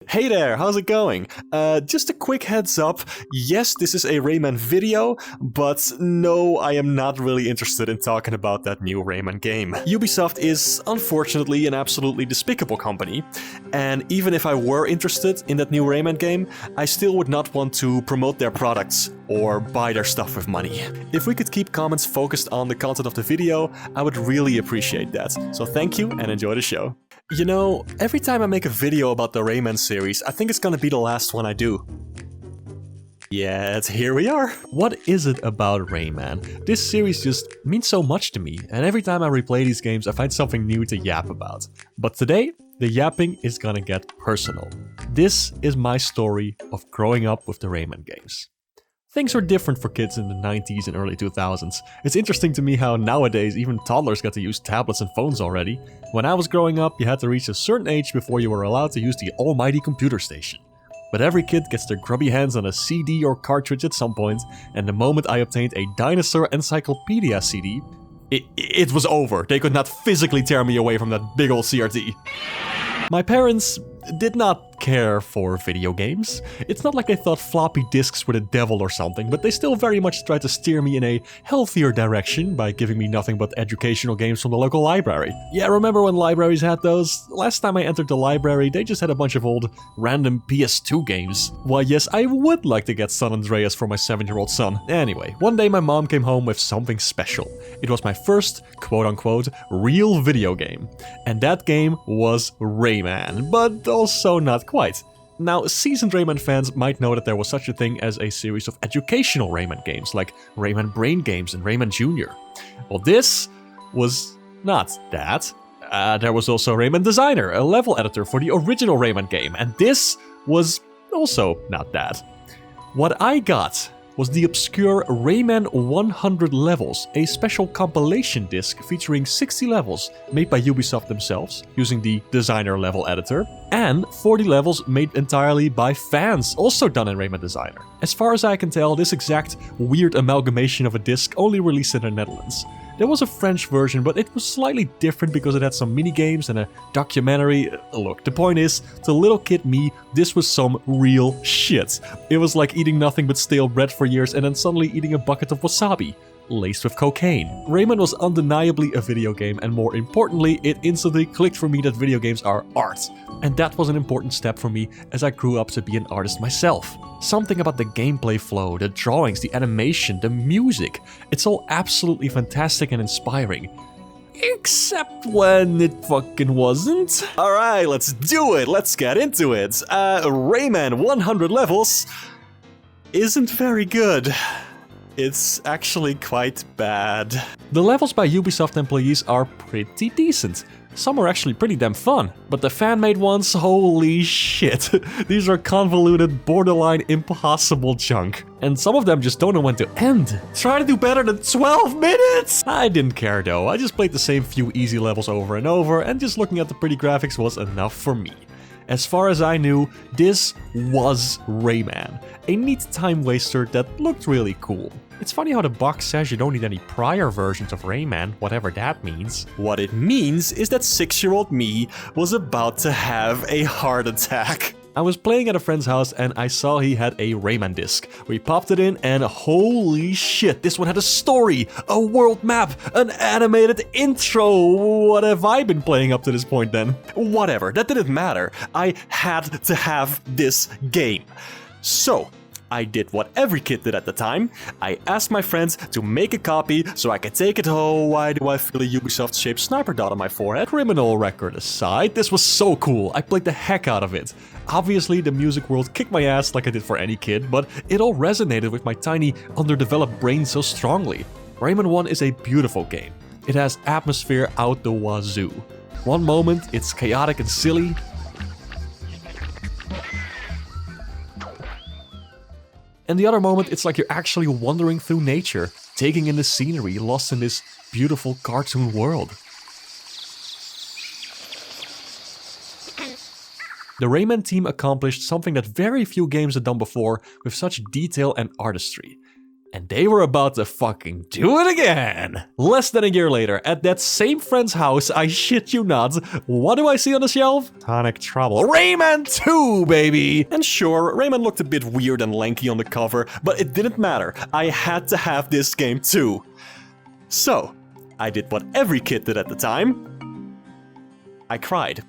Hey there, how's it going? Just a quick heads up, yes, this is a Rayman video, but no, I am not really interested in talking about that new Rayman game. Ubisoft is, unfortunately, an absolutely despicable company, and even if I were interested in that new Rayman game, I still would not want to promote their products or buy their stuff with money. If we could keep comments focused on the content of the video, I would really appreciate that. So thank you and enjoy the show. You know, every time I make a video about the Rayman series, I think it's gonna be the last one I do. Yet here we are. What is it about Rayman? This series just means so much to me, and every time I replay these games I find something new to yap about. But today, the yapping is gonna get personal. This is my story of growing up with the Rayman games. Things were different for kids in the 90s and early 2000s. It's interesting to me how nowadays even toddlers got to use tablets and phones already. When I was growing up, you had to reach a certain age before you were allowed to use the almighty computer station. But every kid gets their grubby hands on a CD or cartridge at some point, and the moment I obtained a Dinosaur Encyclopedia CD, it was over. They could not physically tear me away from that big old CRT. My parents did not care for video games. It's not like they thought floppy disks were the devil or something, but they still very much tried to steer me in a healthier direction by giving me nothing but educational games from the local library. Yeah, remember when libraries had those? Last time I entered the library, they just had a bunch of old random PS2 games. Why yes, I would like to get San Andreas for my 7-year-old son. Anyway, one day my mom came home with something special. It was my first, quote-unquote, real video game. And that game was Rayman, but also not quite. Now, seasoned Rayman fans might know that there was such a thing as a series of educational Rayman games, like Rayman Brain Games and Rayman Jr. Well, this was not that. There was also Rayman Designer, a level editor for the original Rayman game, and this was also not that. What I got was the obscure Rayman 100 Levels, a special compilation disc featuring 60 levels made by Ubisoft themselves, using the Designer level editor, and 40 levels made entirely by fans, also done in Rayman Designer. As far as I can tell, this exact weird amalgamation of a disc only released in the Netherlands. There was a French version, but it was slightly different because it had some minigames and a documentary. Look, the point is, to little kid me, this was some real shit. It was like eating nothing but stale bread for years and then suddenly eating a bucket of wasabi, laced with cocaine. Rayman was undeniably a video game, and more importantly, it instantly clicked for me that video games are art. And that was an important step for me as I grew up to be an artist myself. Something about the gameplay flow, the drawings, the animation, the music, it's all absolutely fantastic and inspiring. Except when it fucking wasn't. Alright, let's do it, let's get into it. Rayman 100 Levels isn't very good. It's actually quite bad. The levels by Ubisoft employees are pretty decent. Some are actually pretty damn fun, but the fan-made ones, holy shit. These are convoluted, borderline impossible junk. And some of them just don't know when to end. Try to do better than 12 minutes! I didn't care though, I just played the same few easy levels over and over, and just looking at the pretty graphics was enough for me. As far as I knew, this was Rayman, a neat time waster that looked really cool. It's funny how the box says you don't need any prior versions of Rayman, whatever that means. What it means is that 6-year-old me was about to have a heart attack. I was playing at a friend's house and I saw he had a Rayman disc. We popped it in and holy shit, this one had a story, a world map, an animated intro. What have I been playing up to this point then? Whatever, that didn't matter. I had to have this game. So, I did what every kid did at the time. I asked my friends to make a copy so I could take it home. Why do I feel a Ubisoft-shaped sniper dot on my forehead? Criminal record aside, this was so cool. I played the heck out of it. Obviously, the music world kicked my ass like I did for any kid, but it all resonated with my tiny, underdeveloped brain so strongly. Rayman 1 is a beautiful game. It has atmosphere out the wazoo. One moment, it's chaotic and silly. And the other moment, it's like you're actually wandering through nature, taking in the scenery, lost in this beautiful cartoon world. The Rayman team accomplished something that very few games had done before with such detail and artistry. And they were about to fucking do it again. Less than a year later, at that same friend's house, I shit you not, what do I see on the shelf? Tonic Trouble. Rayman 2, baby! And sure, Rayman looked a bit weird and lanky on the cover, but it didn't matter. I had to have this game too. So, I did what every kid did at the time. I cried.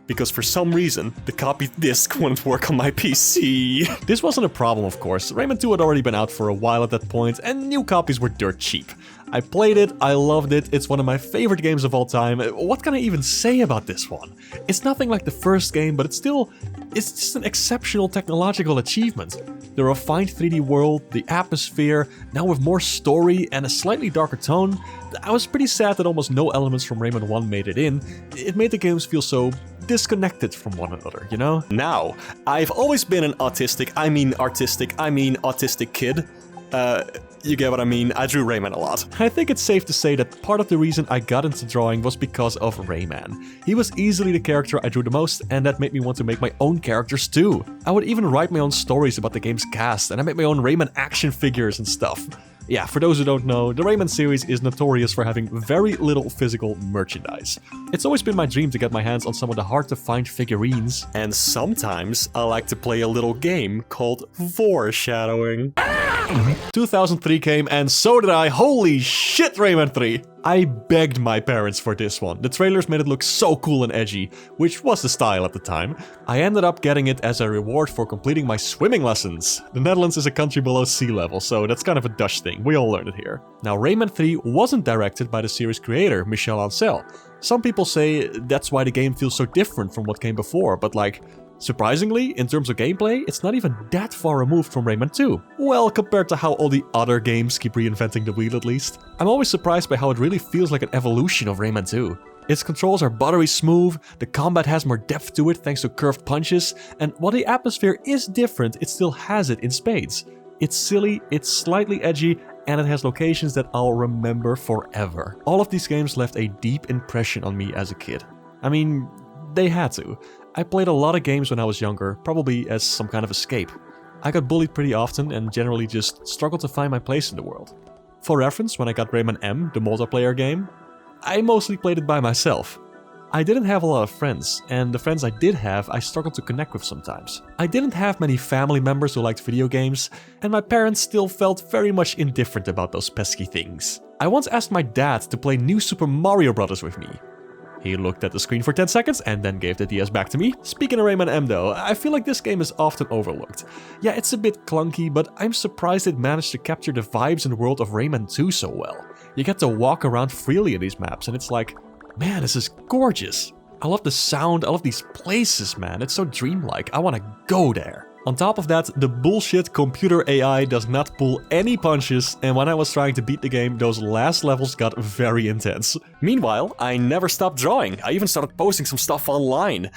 Because for some reason, the copy disc wouldn't work on my PC. This wasn't a problem, of course. Rayman 2 had already been out for a while at that point, and new copies were dirt cheap. I played it, I loved it, it's one of my favorite games of all time. What can I even say about this one? It's nothing like the first game, but it's just an exceptional technological achievement. The refined 3D world, the atmosphere, now with more story and a slightly darker tone. I was pretty sad that almost no elements from Rayman 1 made it in. It made the games feel so disconnected from one another, you know? Now, I've always been an artistic kid. You get what I mean? I drew Rayman a lot. I think it's safe to say that part of the reason I got into drawing was because of Rayman. He was easily the character I drew the most, and that made me want to make my own characters too. I would even write my own stories about the game's cast, and I made my own Rayman action figures and stuff. Yeah, for those who don't know, the Rayman series is notorious for having very little physical merchandise. It's always been my dream to get my hands on some of the hard-to-find figurines. And sometimes I like to play a little game called foreshadowing. 2003 came, and so did I. Holy shit, Rayman 3! I begged my parents for this one. The trailers made it look so cool and edgy, which was the style at the time. I ended up getting it as a reward for completing my swimming lessons. The Netherlands is a country below sea level, so that's kind of a Dutch thing. We all learned it here. Now, Rayman 3 wasn't directed by the series creator, Michel Ancel. Some people say that's why the game feels so different from what came before, but like, surprisingly, in terms of gameplay, it's not even that far removed from Rayman 2. Well, compared to how all the other games keep reinventing the wheel at least. I'm always surprised by how it really feels like an evolution of Rayman 2. Its controls are buttery smooth, the combat has more depth to it thanks to curved punches, and while the atmosphere is different, it still has it in spades. It's silly, it's slightly edgy, and it has locations that I'll remember forever. All of these games left a deep impression on me as a kid. I mean, they had to. I played a lot of games when I was younger, probably as some kind of escape. I got bullied pretty often and generally just struggled to find my place in the world. For reference, when I got Rayman M, the multiplayer game, I mostly played it by myself. I didn't have a lot of friends, and the friends I did have, I struggled to connect with sometimes. I didn't have many family members who liked video games, and my parents still felt very much indifferent about those pesky things. I once asked my dad to play New Super Mario Bros. With me. He looked at the screen for 10 seconds and then gave the DS back to me. Speaking of Rayman M though, I feel like this game is often overlooked. Yeah, it's a bit clunky, but I'm surprised it managed to capture the vibes and world of Rayman 2 so well. You get to walk around freely in these maps and it's like, man, this is gorgeous. I love the sound, I love these places, man. It's so dreamlike. I want to go there. On top of that, the bullshit computer AI does not pull any punches, and when I was trying to beat the game, those last levels got very intense. Meanwhile, I never stopped drawing. I even started posting some stuff online.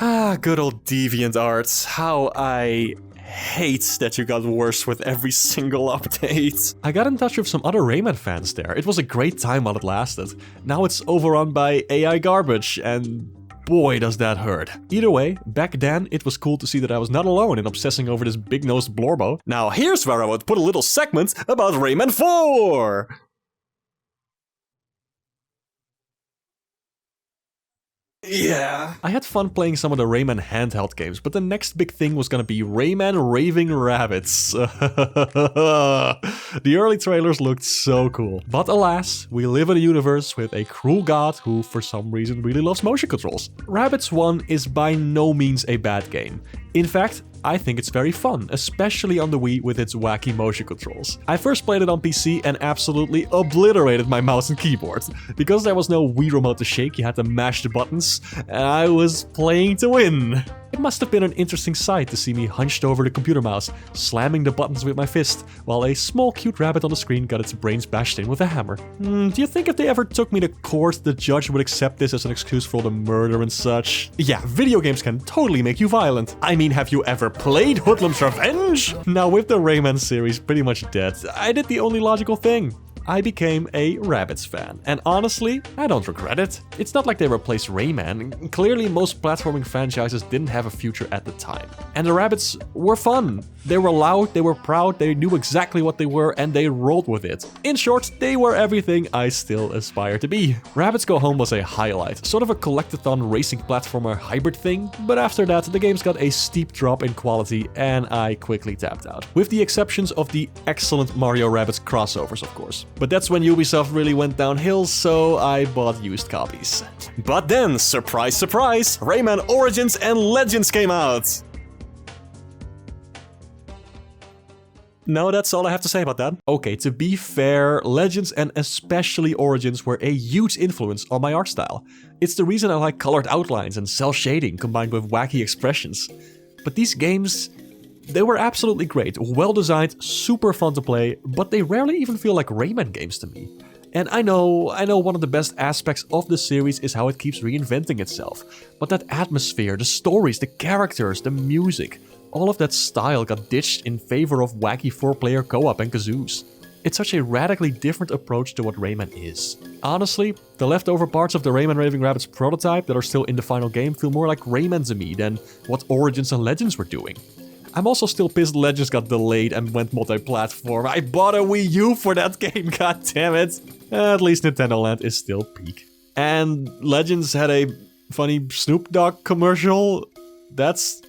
Ah, good old DeviantArt. How I hate that you got worse with every single update. I got in touch with some other Rayman fans there. It was a great time while it lasted. Now it's overrun by AI garbage, and boy, does that hurt. Either way, back then, it was cool to see that I was not alone in obsessing over this big-nosed Blorbo. Now here's where I would put a little segment about Rayman 4! Yeah. I had fun playing some of the Rayman handheld games, but the next big thing was gonna be Rayman Raving Rabbits. The early trailers looked so cool. But alas, we live in a universe with a cruel god who, for some reason, really loves motion controls. Rabbids 1 is by no means a bad game. In fact, I think it's very fun, especially on the Wii with its wacky motion controls. I first played it on PC and absolutely obliterated my mouse and keyboard. Because there was no Wii remote to shake, you had to mash the buttons, and I was playing to win. It must have been an interesting sight to see me hunched over the computer mouse, slamming the buttons with my fist, while a small cute rabbit on the screen got its brains bashed in with a hammer. Do you think if they ever took me to court, the judge would accept this as an excuse for all the murder and such? Yeah, video games can totally make you violent. I mean, have you ever played Hoodlums Revenge? Now with the Rayman series pretty much dead, I did the only logical thing. I became a Rabbids fan, and honestly, I don't regret it. It's not like they replaced Rayman. Clearly, most platforming franchises didn't have a future at the time. And the Rabbids were fun. They were loud, they were proud, they knew exactly what they were, and they rolled with it. In short, they were everything I still aspire to be. Rabbids Go Home was a highlight, sort of a collectathon racing platformer hybrid thing, but after that, the games got a steep drop in quality, and I quickly tapped out. With the exceptions of the excellent Mario Rabbids crossovers, of course. But that's when Ubisoft really went downhill, so I bought used copies. But then, surprise surprise, Rayman Origins and Legends came out! No, that's all I have to say about that. Okay, to be fair, Legends and especially Origins were a huge influence on my art style. It's the reason I like colored outlines and cel shading combined with wacky expressions. But these games, they were absolutely great, well designed, super fun to play, but they rarely even feel like Rayman games to me. And I know one of the best aspects of the series is how it keeps reinventing itself. But that atmosphere, the stories, the characters, the music, all of that style got ditched in favor of wacky 4-player co-op and kazoos. It's such a radically different approach to what Rayman is. Honestly, the leftover parts of the Rayman Raving Rabbids prototype that are still in the final game feel more like Rayman to me than what Origins and Legends were doing. I'm also still pissed Legends got delayed and went multi-platform. I bought a Wii U for that game, god damn it. At least Nintendo Land is still peak. And Legends had a funny Snoop Dogg commercial. That's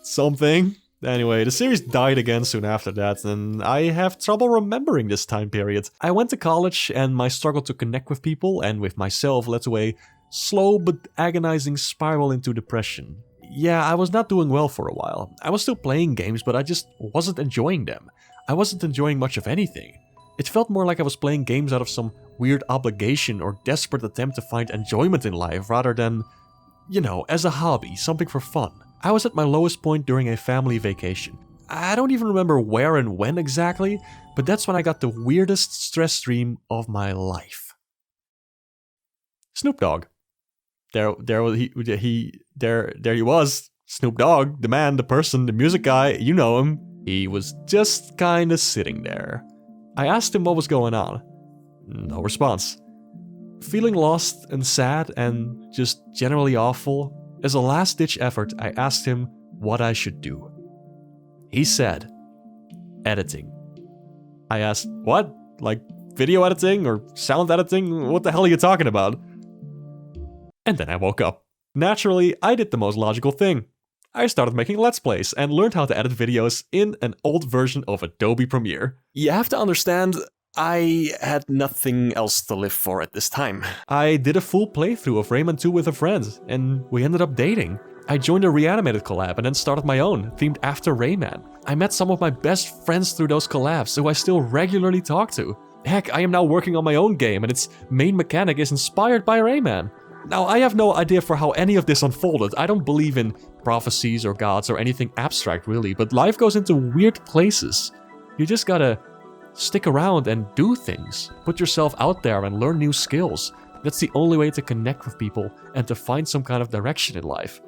something. Anyway, the series died again soon after that, and I have trouble remembering this time period. I went to college, and my struggle to connect with people and with myself led to a slow but agonizing spiral into depression. Yeah, I was not doing well for a while. I was still playing games, but I just wasn't enjoying them. I wasn't enjoying much of anything. It felt more like I was playing games out of some weird obligation or desperate attempt to find enjoyment in life rather than, you know, as a hobby, something for fun. I was at my lowest point during a family vacation. I don't even remember where and when exactly, but that's when I got the weirdest stress stream of my life. Snoop Dogg. There he was. Snoop Dogg, the man, the person, the music guy, you know him. He was just kinda sitting there. I asked him what was going on. No response. Feeling lost and sad and just generally awful, as a last-ditch effort, I asked him what I should do. He said, editing. I asked, what? Like video editing or sound editing? What the hell are you talking about? And then I woke up. Naturally, I did the most logical thing. I started making Let's Plays and learned how to edit videos in an old version of Adobe Premiere. You have to understand, I had nothing else to live for at this time. I did a full playthrough of Rayman 2 with a friend, and we ended up dating. I joined a Reanimated collab and then started my own, themed after Rayman. I met some of my best friends through those collabs, who I still regularly talk to. Heck, I am now working on my own game, and its main mechanic is inspired by Rayman. Now, I have no idea for how any of this unfolded. I don't believe in prophecies or gods or anything abstract, really, but life goes into weird places. You just gotta stick around and do things. Put yourself out there and learn new skills. That's the only way to connect with people and to find some kind of direction in life.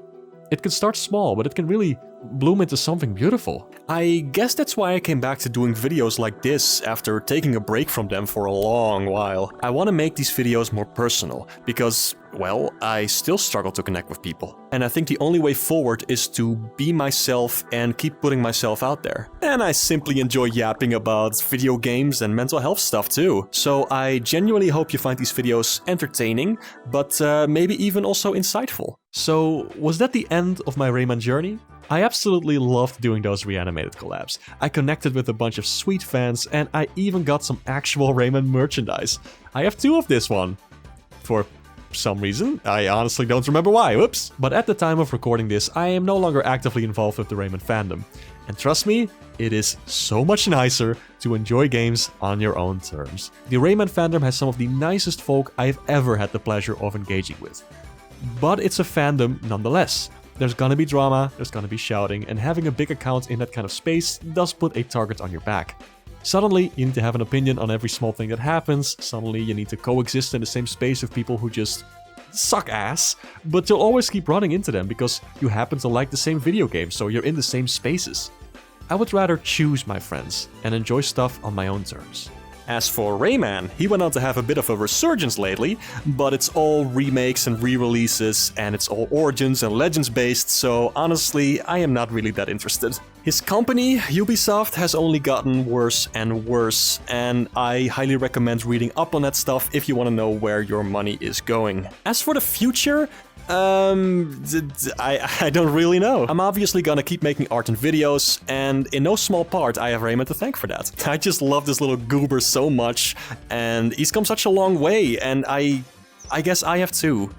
It can start small, but it can really bloom into something beautiful. I guess that's why I came back to doing videos like this after taking a break from them for a long while. I want to make these videos more personal, because, well, I still struggle to connect with people. And I think the only way forward is to be myself and keep putting myself out there. And I simply enjoy yapping about video games and mental health stuff too. So I genuinely hope you find these videos entertaining, but maybe even also insightful. So, was that the end of my Rayman journey? I absolutely loved doing those Reanimated collabs. I connected with a bunch of sweet fans, and I even got some actual Rayman merchandise. I have 2 of this one. For some reason, I honestly don't remember why, whoops. But at the time of recording this, I am no longer actively involved with the Rayman fandom. And trust me, it is so much nicer to enjoy games on your own terms. The Rayman fandom has some of the nicest folk I've ever had the pleasure of engaging with. But it's a fandom nonetheless. There's gonna be drama, there's gonna be shouting, and having a big account in that kind of space does put a target on your back. Suddenly, you need to have an opinion on every small thing that happens, suddenly you need to coexist in the same space with people who just suck ass, but you'll always keep running into them because you happen to like the same video game, so you're in the same spaces. I would rather choose my friends and enjoy stuff on my own terms. As for Rayman, he went on to have a bit of a resurgence lately, but it's all remakes and re-releases, and it's all Origins and Legends based, so honestly, I am not really that interested. His company, Ubisoft, has only gotten worse and worse, and I highly recommend reading up on that stuff if you want to know where your money is going. As for the future, I don't really know. I'm obviously gonna keep making art and videos, and in no small part, I have Rayman to thank for that. I just love this little goober so much, and he's come such a long way, and I guess I have too.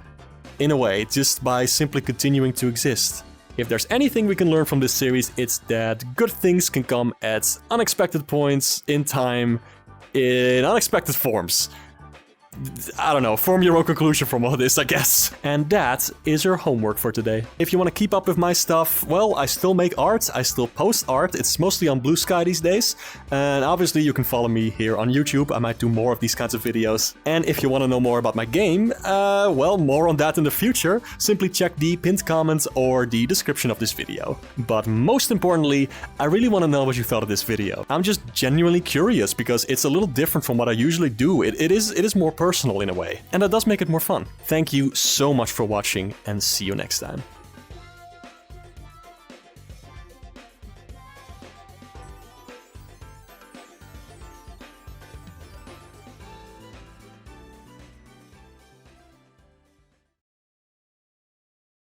In a way, just by simply continuing to exist. If there's anything we can learn from this series, it's that good things can come at unexpected points, in time, in unexpected forms. I don't know, form your own conclusion from all this, I guess. And that is your homework for today. If you want to keep up with my stuff, well, I still make art, I still post art, it's mostly on Blue Sky these days. And obviously you can follow me here on YouTube, I might do more of these kinds of videos. And if you want to know more about my game, well, more on that in the future, simply check the pinned comment or the description of this video. But most importantly, I really want to know what you thought of this video. I'm just genuinely curious because it's a little different from what I usually do. It is more personal in a way, and that does make it more fun. Thank you so much for watching, and see you next time.